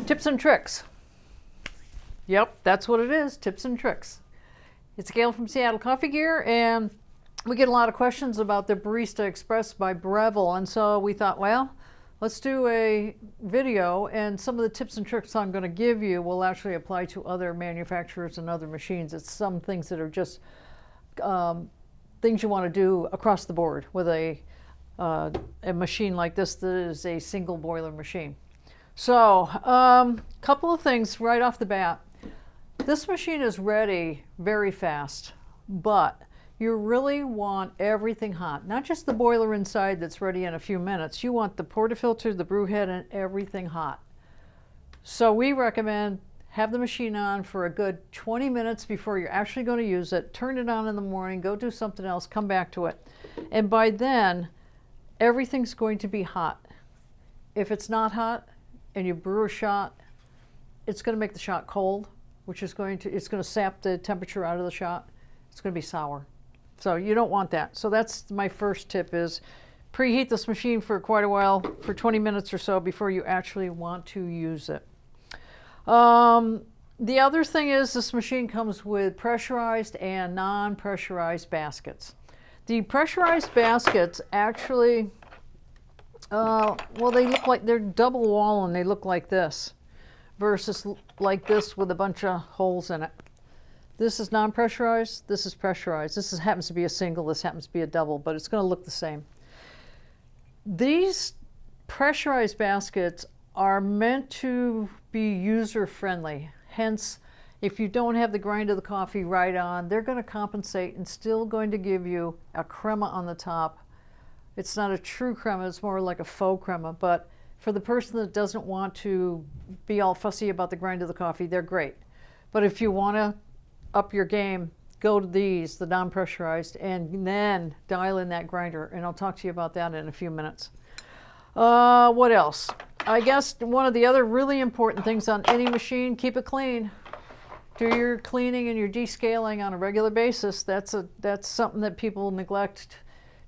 Tips and tricks. Yep, that's what it is, tips and tricks. It's Gail from Seattle Coffee Gear, and we get a lot of questions about the Barista Express by Breville, and so we thought, well, let's do a video, and some of the tips and tricks I'm going to give you will actually apply to other manufacturers and other machines. It's some things that are just things you want to do across the board with a machine like this that is a single boiler machine. So, couple of things right off the bat. This machine is ready very fast, but you really want everything hot. Not just the boiler inside that's ready in a few minutes. You want the portafilter, the brew head, and everything hot. So we recommend have the machine on for a good 20 minutes before you're actually going to use it. Turn it on in the morning, go do something else, come back to it. And by then, everything's going to be hot. If it's not hot and you brew a shot, it's going to make the shot cold, which is going to sap the temperature out of the shot. It's going to be sour. So you don't want that. So that's my first tip, is preheat this machine for quite a while, for 20 minutes or so, before you actually want to use it. The other thing is this machine comes with pressurized and non-pressurized baskets. The pressurized baskets actually, well, they look like they're double wall and they look like this, versus like this with a bunch of holes in it. This is non-pressurized, this is pressurized. This happens to be a single, this happens to be a double, but it's going to look the same. These pressurized baskets are meant to be user-friendly. Hence, if you don't have the grind of the coffee right on, they're going to compensate and still going to give you a crema on the top. It's not a true crema, it's more like a faux crema, but for the person that doesn't want to be all fussy about the grind of the coffee, they're great. But if you want to up your game, go to these, the non-pressurized, and then dial in that grinder, and I'll talk to you about that in a few minutes. What else? I guess one of the other really important things on any machine, keep it clean. Do your cleaning and your descaling on a regular basis. That's something that people neglect,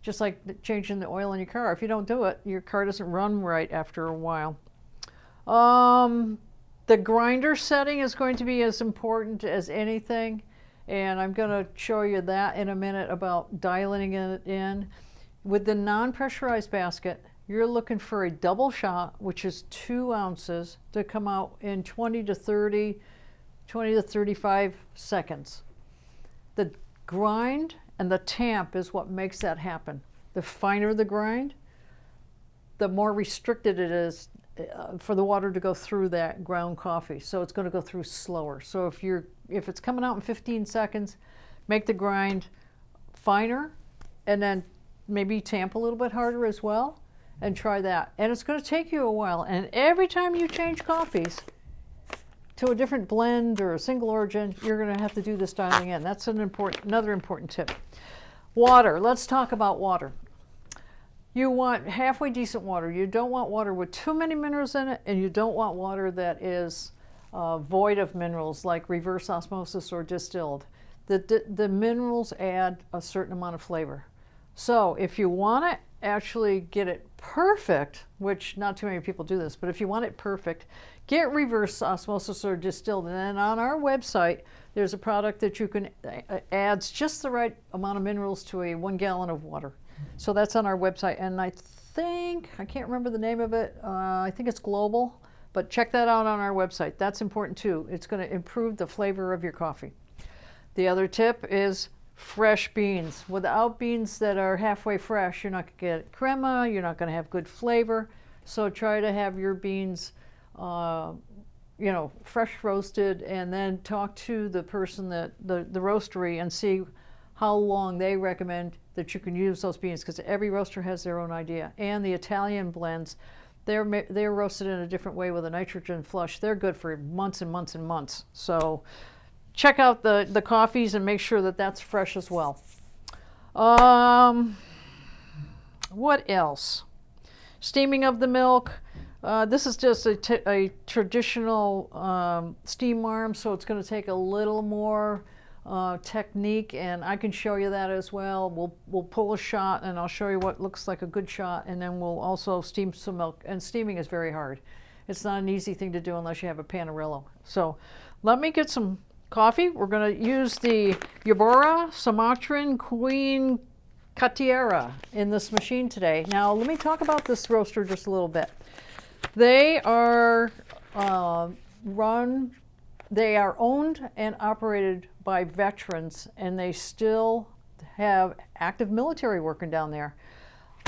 just like changing the oil in your car. If you don't do it, your car doesn't run right after a while. The grinder setting is going to be as important as anything, and I'm going to show you that in a minute about dialing it in. With the non-pressurized basket, you're looking for a double shot, which is 2 ounces, to come out in 20 to 35 seconds. The grind and the tamp is what makes that happen. The finer the grind, the more restricted it is for the water to go through that ground coffee. So it's going to go through slower. So if it's coming out in 15 seconds, make the grind finer, and then maybe tamp a little bit harder as well, and try that. And it's going to take you a while. And every time you change coffees to a different blend or a single origin, you're going to have to do this dialing in. That's another important tip. Water. Let's talk about water. You want halfway decent water. You don't want water with too many minerals in it, and you don't want water that is void of minerals, like reverse osmosis or distilled. The minerals add a certain amount of flavor. So if you want to actually get it perfect, which not too many people do this, but if you want it perfect, get reverse osmosis or distilled. And then on our website, there's a product that you can adds just the right amount of minerals to a 1 gallon of water. So that's on our website, and I can't remember the name of it. I think it's global, but check that out on our website. That's important too. It's going to improve the flavor of your coffee. The other tip is fresh beans. Without beans that are halfway fresh, you're not going to get crema, you're not going to have good flavor. So try to have your beans fresh roasted, and then talk to the person that the roastery and see how long they recommend that you can use those beans, because every roaster has their own idea. And the Italian blends, they're roasted in a different way with a nitrogen flush. They're good for months and months and months. So check out the coffees and make sure that that's fresh as well. What else? Steaming of the milk. This is just a traditional steam arm, so it's going to take a little more technique, and I can show you that as well. We'll pull a shot, and I'll show you what looks like a good shot, and then we'll also steam some milk. And steaming is very hard. It's not an easy thing to do unless you have a Panarello. So let me get some coffee. We're going to use the Yabora Sumatran Queen Catiera in this machine today. Now let me talk about this roaster just a little bit. They are they are owned and operated by veterans, and they still have active military working down there.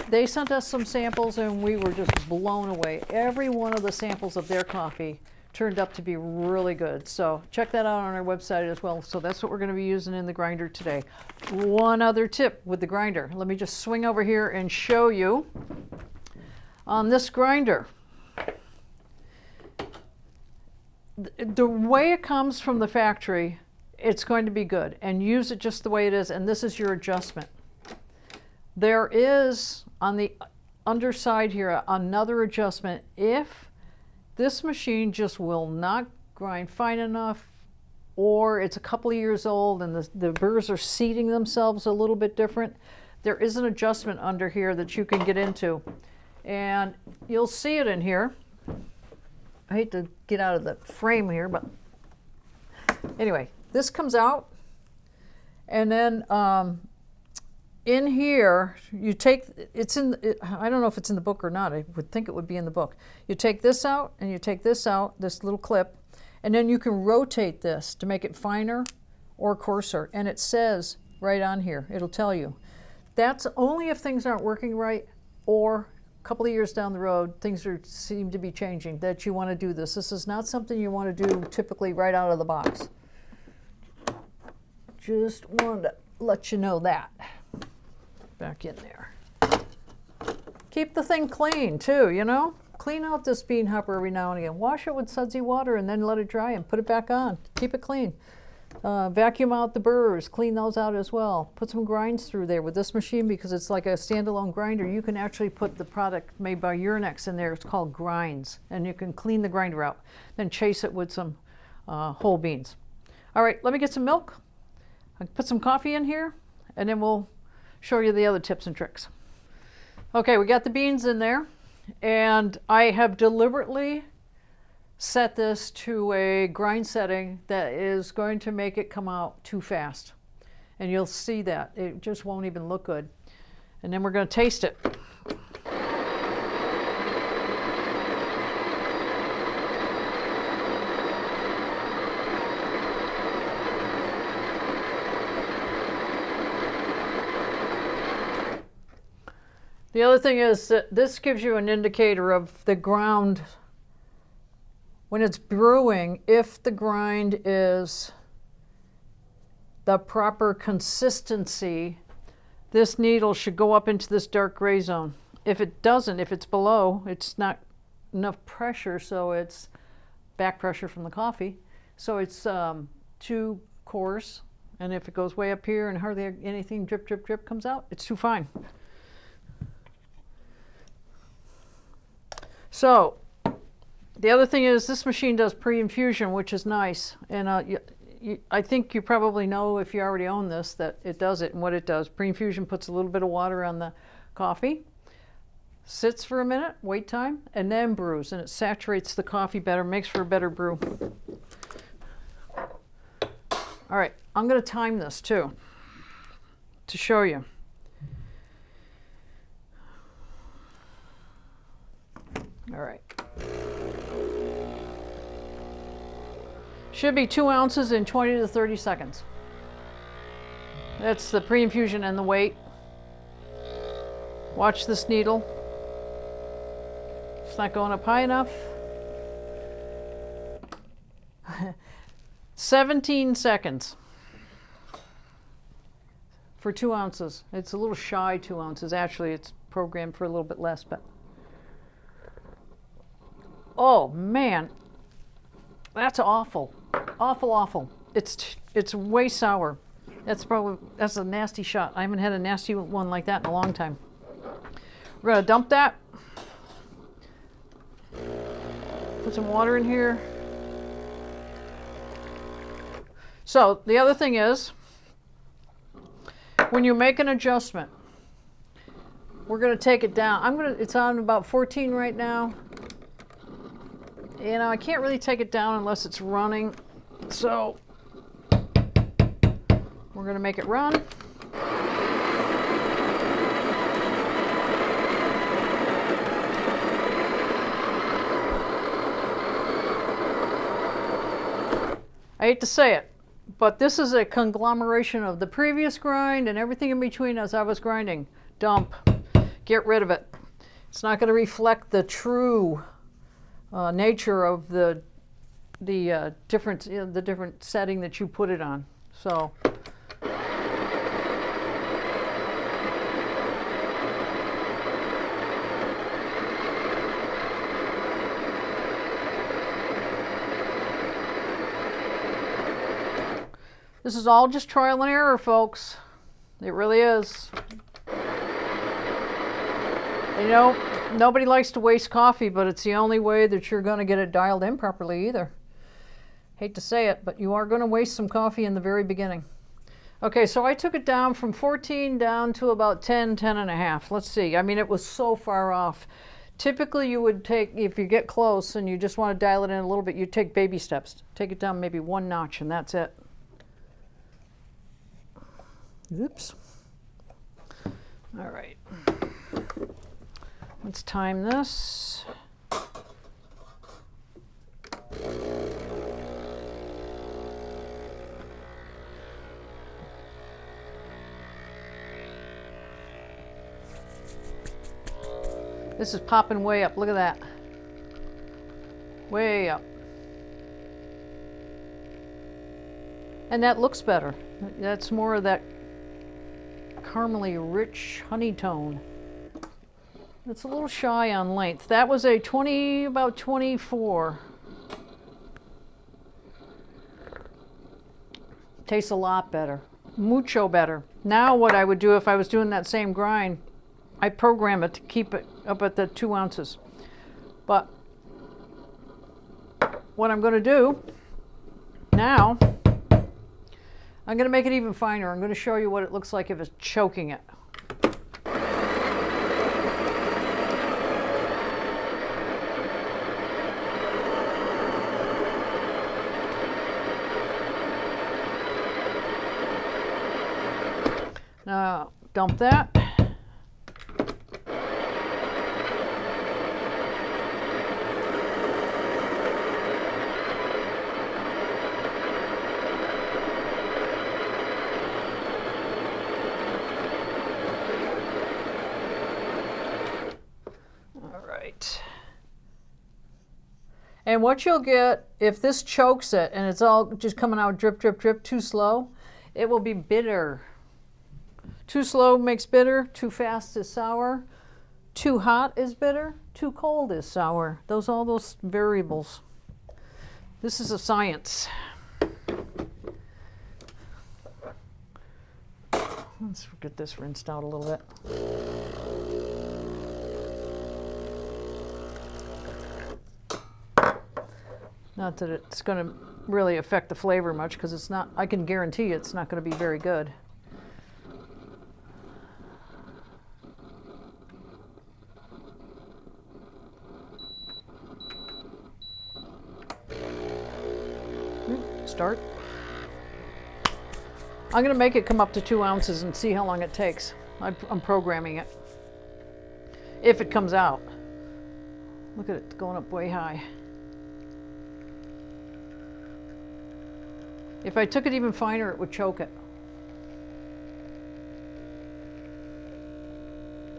They sent us some samples and we were just blown away. Every one of the samples of their coffee turned up to be really good. So check that out on our website as well. So that's what we're going to be using in the grinder today. One other tip with the grinder. Let me just swing over here and show you. On this grinder, the way it comes from the factory, it's going to be good, and use it just the way it is, and this is your adjustment. There is on the underside here another adjustment if this machine just will not grind fine enough, or it's a couple of years old and the burrs are seating themselves a little bit different. There is an adjustment under here that you can get into, and you'll see it in here. I hate to get out of the frame here, but anyway, this comes out, and then in here you take, I don't know if it's in the book or not. I would think it would be in the book. You take this out and you take this out, this little clip, and then you can rotate this to make it finer or coarser, and it says right on here, it'll tell you. That's only if things aren't working right, or a couple of years down the road, things seem to be changing, that you want to do this. This is not something you want to do typically right out of the box. Just wanted to let you know that. Back in there. Keep the thing clean too, you know? Clean out this bean hopper every now and again. Wash it with sudsy water and then let it dry and put it back on. Keep it clean. Vacuum out the burrs, clean those out as well. Put some grinds through there with this machine, because it's like a standalone grinder. You can actually put the product made by Urinex in there. It's called grinds, and you can clean the grinder out. Then chase it with some whole beans. All right, let me get some milk. I'll put some coffee in here, and then we'll show you the other tips and tricks. Okay, we got the beans in there, and I have deliberately set this to a grind setting that is going to make it come out too fast. And you'll see that. It just won't even look good. And then we're going to taste it. The other thing is that this gives you an indicator of the ground when it's brewing. If the grind is the proper consistency, this needle should go up into this dark gray zone. If it doesn't, if it's below, it's not enough pressure, so it's back pressure from the coffee, so it's too coarse. And if it goes way up here and hardly anything drip, drip, drip comes out, it's too fine. So the other thing is this machine does pre-infusion, which is nice. And I think you probably know, if you already own this, that it does it. And what it does, pre-infusion puts a little bit of water on the coffee, sits for a minute, wait time, and then brews. And it saturates the coffee better, makes for a better brew. All right, I'm going to time this too to show you. All right. Should be 2 ounces in 20 to 30 seconds. That's the pre-infusion and the weight. Watch this needle. It's not going up high enough. 17 seconds for 2 ounces. It's a little shy 2 ounces. Actually, it's programmed for a little bit less, but oh man, that's awful. Awful, awful. It's way sour. That's a nasty shot. I haven't had a nasty one like that in a long time. We're gonna dump that. Put some water in here. So the other thing is, when you make an adjustment, we're gonna take it down. It's on about 14 right now. you know, I can't really take it down unless it's running. So we're going to make it run. I hate to say it, but this is a conglomeration of the previous grind and everything in between as I was grinding. Dump. Get rid of it. It's not going to reflect the true nature of the different the different setting that you put it on. So this is all just trial and error, folks. It really is. You know, nobody likes to waste coffee, but it's the only way that you're going to get it dialed in properly either. Hate to say it, but you are going to waste some coffee in the very beginning. Okay, so I took it down from 14 down to about 10, 10 and a half. Let's see. I mean, it was so far off. Typically, you would take, if you get close and you just want to dial it in a little bit, you take baby steps. Take it down maybe one notch, and that's it. Oops. All right. Let's time this. This is popping way up. Look at that. Way up. And that looks better. That's more of that caramely rich honey tone. It's a little shy on length. That was a 20, about 24. Tastes a lot better. Mucho better. Now what I would do if I was doing that same grind, I program it to keep it up at the 2 ounces. But what I'm going to do now, I'm going to make it even finer. I'm going to show you what it looks like if it's choking it. Now, dump that. And what you'll get, if this chokes it and it's all just coming out drip, drip, drip too slow, it will be bitter. Too slow makes bitter, too fast is sour, too hot is bitter, too cold is sour. All those variables. This is a science. Let's get this rinsed out a little bit. Not that it's going to really affect the flavor much, because it's not, I can guarantee you it's not going to be very good. Start. I'm going to make it come up to 2 ounces and see how long it takes. I'm programming it. If it comes out. Look at it going up way high. If I took it even finer, it would choke it.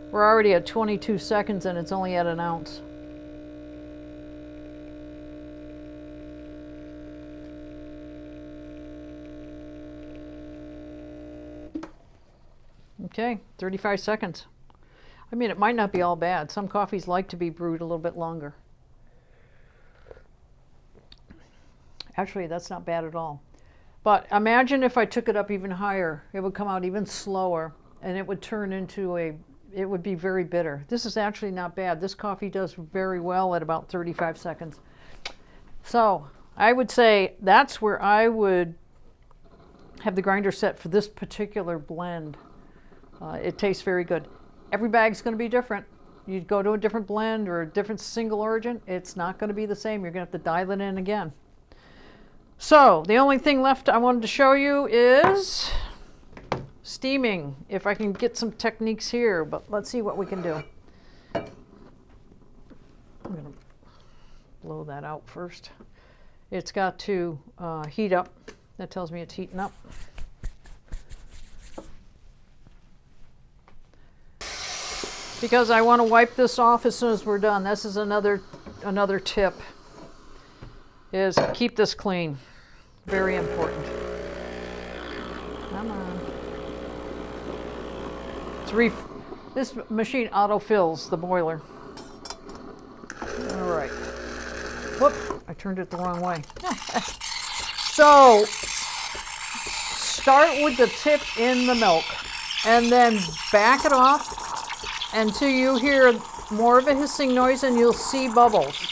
We're already at 22 seconds and it's only at 1 ounce. Okay, 35 seconds. I mean, it might not be all bad. Some coffees like to be brewed a little bit longer. Actually, that's not bad at all. But imagine if I took it up even higher, it would come out even slower and it would turn into it would be very bitter. This is actually not bad. This coffee does very well at about 35 seconds. So I would say that's where I would have the grinder set for this particular blend. It tastes very good. Every bag's going to be different. you go to a different blend or a different single origin, it's not going to be the same. You're going to have to dial it in again. So the only thing left I wanted to show you is steaming, if I can get some techniques here, but let's see what we can do. I'm going to blow that out first. It's got to heat up. That tells me it's heating up. Because I want to wipe this off as soon as we're done. This is another tip, is keep this clean. Very important. Come on. This machine auto-fills the boiler. All right. Whoop, I turned it the wrong way. So, start with the tip in the milk and then back it off until you hear more of a hissing noise and you'll see bubbles.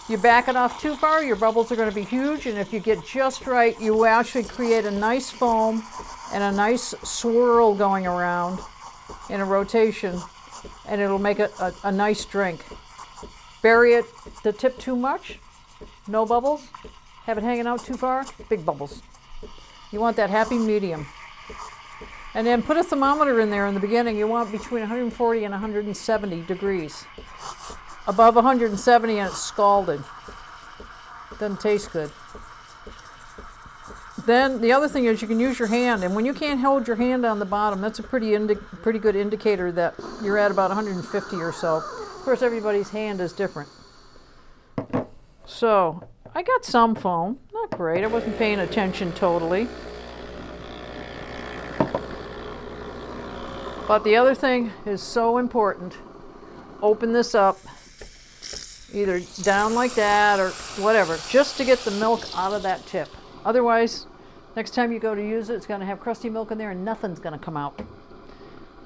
You back it off too far, your bubbles are going to be huge, and if you get just right, you will actually create a nice foam and a nice swirl going around in a rotation, and it'll make a nice drink. Bury it, the tip too much, no bubbles. Have it hanging out too far, big bubbles. You want that happy medium. And then put a thermometer in there in the beginning. You want between 140 and 170 degrees. Above 170 and it's scalded. Doesn't taste good. Then the other thing is you can use your hand, and when you can't hold your hand on the bottom, that's a pretty good indicator that you're at about 150 or so. Of course, everybody's hand is different. So I got some foam, not great. I wasn't paying attention totally. But the other thing is so important. Open this up, either down like that or whatever, just to get the milk out of that tip. Otherwise, next time you go to use it, it's going to have crusty milk in there and nothing's going to come out.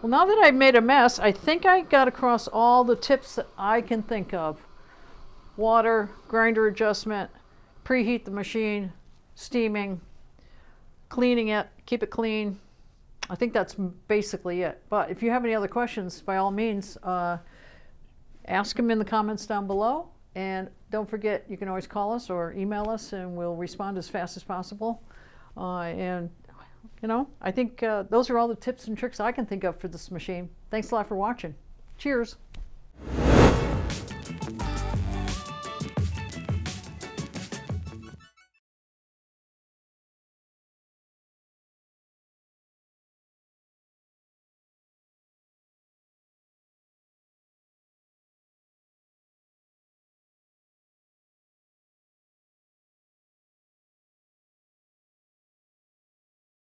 Well, now that I've made a mess, I think I got across all the tips that I can think of. Water, grinder adjustment, preheat the machine, steaming, cleaning it, keep it clean. I think that's basically it. But if you have any other questions, by all means, ask them in the comments down below. And don't forget, you can always call us or email us, and we'll respond as fast as possible. And, you know, I think those are all the tips and tricks I can think of for this machine. Thanks a lot for watching. Cheers.